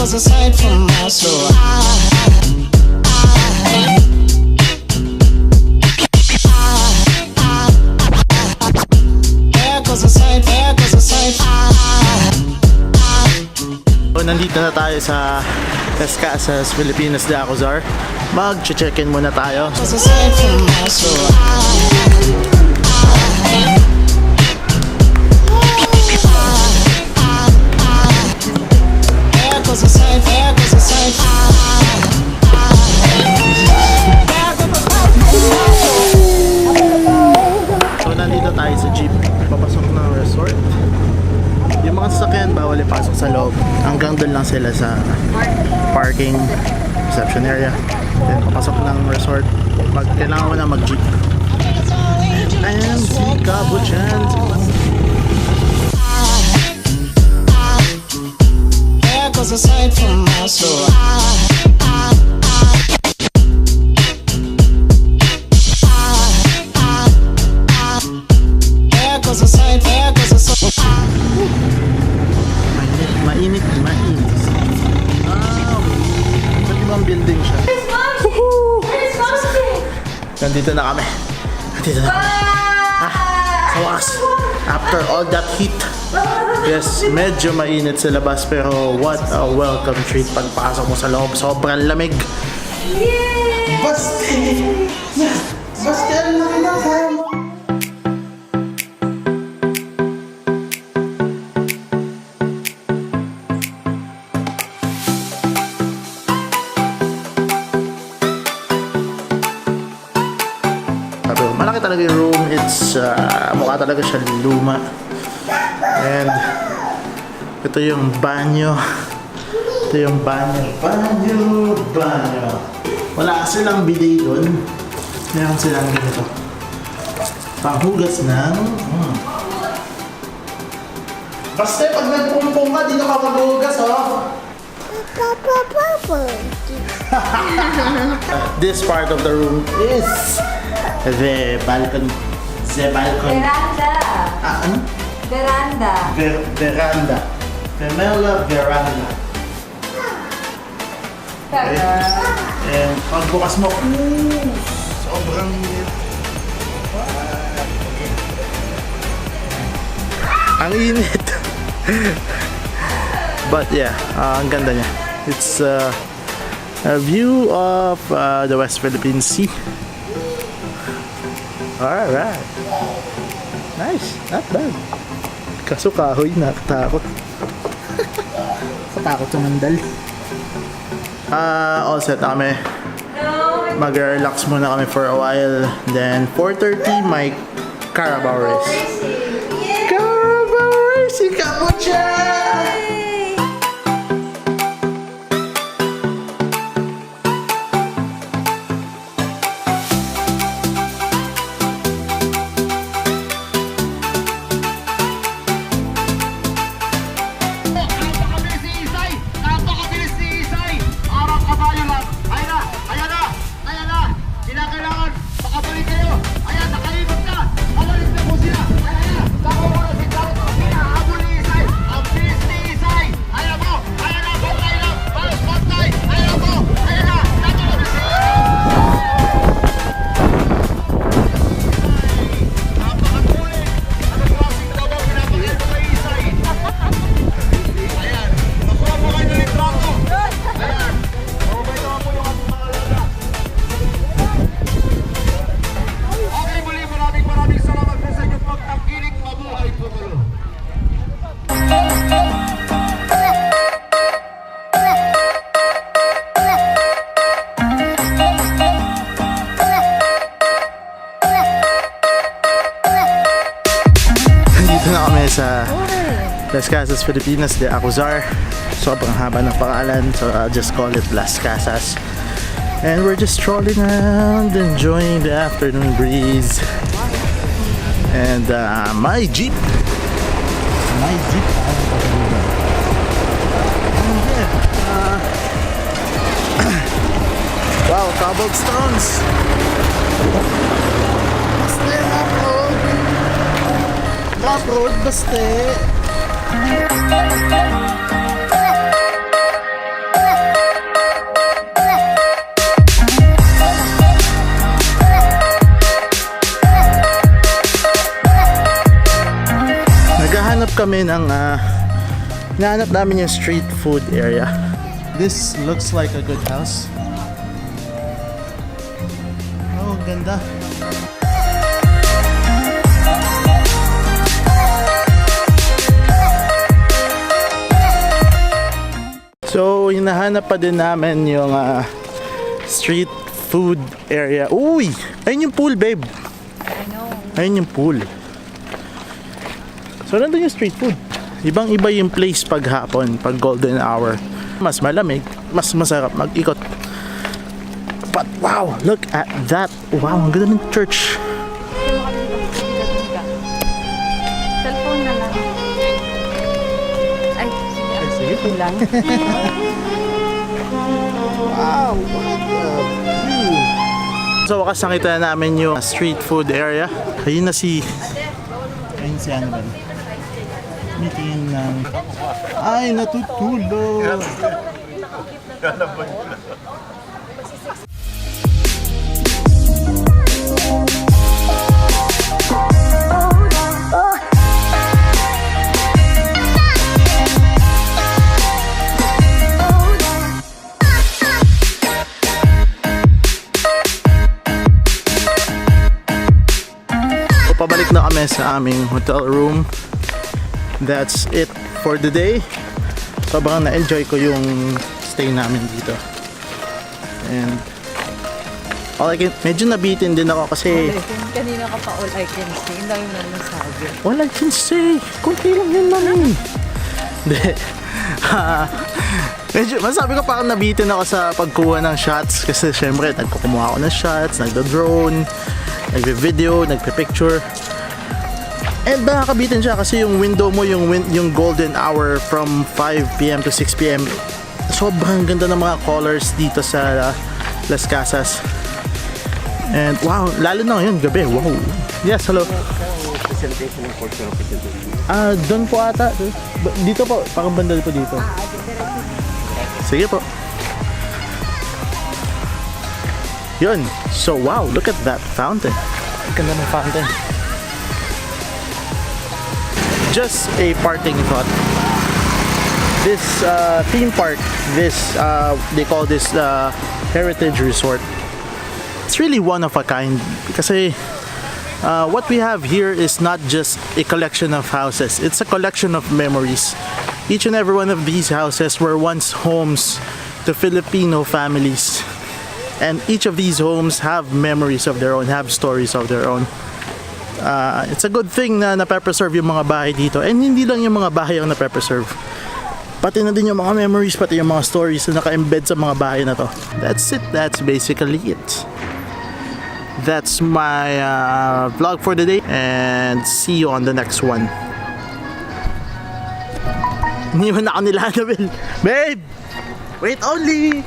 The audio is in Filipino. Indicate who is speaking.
Speaker 1: goes aside from my soul.
Speaker 2: Nandito na tayo sa Casas Filipinas de Acuzar. Mag-check-in muna tayo. So nandito tayo sa jeep, papasok ng resort. Yung mga sasakyan bawal ipasok sa loob. Hanggang doon lang sila sa parking reception area. Then papasok ng resort. Kailangan mo na mag-jeep. Ayan si Kabuchan.
Speaker 1: There goes a sight from my soul. There goes a sight, there goes a sight.
Speaker 2: Mainit. Ba't ibang building siya? Nandito na kami. Sa wakas. After all that heat. Yes, medyo mainit sa labas pero what a welcome treat pagpasok mo sa loob. Sobrang lamig. Basta na kinakain. Malaki talaga yung room. It's mukha talaga siya luma. And ito yung banyo. Banyo. Wala silang bidet doon. Meron silang ganito. Panghugas ng Basta pag nagpumpong ka, dito ka maghugas, oh. This part of the room is the balcony.
Speaker 3: Veranda.
Speaker 2: Ano?
Speaker 3: Veranda.
Speaker 2: Veranda. Femela veranda. Okay. And pagbukas mo, sobrang init. Ang init. But yeah, ang ganda niya. It's a view of the West Philippine Sea. Alright. Nice. Not bad. Kaso kahoy, nakatakot. Katakot sa mandal. All set na kami. Mag-relax muna kami for a while. Then 4:30 my Carabao race. Carabao race! Kabuchan! Sa Las Casas Filipinas de Acuzar. Sobrang haba ng pangalan, so I'll just call it Las Casas. And we're just strolling around, enjoying the afternoon breeze. And my jeep. Wow, cobblestones. Off-road, basta. namin ang hinahanap namin yung street food area. This looks like a good house. Oh, ganda. So, hinahanap pa din namin yung street food area. Uy! Ayun yung pool, babe.
Speaker 3: I know.
Speaker 2: Ayun yung pool. So, nandun yung street food. Ibang-iba yung place pag hapon, pag golden hour. Mas malamig, mas masarap mag-ikot. But wow, look at that. Wow, ang ganda ng church.
Speaker 3: Cellphone na lang. Ay,
Speaker 2: Sige po lang. Wow, what the view. So, wakas nakita na namin yung street food area. Ayun na si... Ayun si ano ba? Meeting ng... Ay, natutulog! Pabalik na kami sa aming hotel room. That's it for the day. Sobrang na-enjoy ko yung stay namin dito. And medyo nabitin din ako kasi
Speaker 3: kanina ka pa all I can say. Hindi mo naman nasabi.
Speaker 2: all I can say, kunti lang yun naman. Hindi. Medyo, masabi ko parang nabitin ako sa pagkuha ng shots kasi syempre nagkukumuha ako ng shots, nagdo-drone, nagbe-video, nagpe-picture. And nakakabitin siya kasi yung window mo, yung golden hour from 5 p.m. to 6 p.m. Sobrang ganda ng mga colors dito sa Las Casas. And wow, lalo na ngayon, gabi. Wow. Yes, hello.
Speaker 4: Presentation ng portion of presentation.
Speaker 2: Doon po ata. Dito po, parang bandal po dito. Sige po. Yun. So wow, look at that fountain. Ganda ng fountain. Just a parting thought. This theme park, they call this heritage resort. It's really one of a kind kasi what we have here is not just a collection of houses. It's a collection of memories. Each and every one of these houses were once homes to Filipino families. And each of these homes have memories of their own, have stories of their own. It's a good thing na nape-preserve yung mga bahay dito. And hindi lang yung mga bahay ang nape-preserve. Pati na din yung mga memories, pati yung mga stories na naka-embed sa mga bahay na to. That's it. That's basically it. That's my vlog for the day. And see you on the next one. Iniwan na ako nila, Annabelle. Babe! Wait only!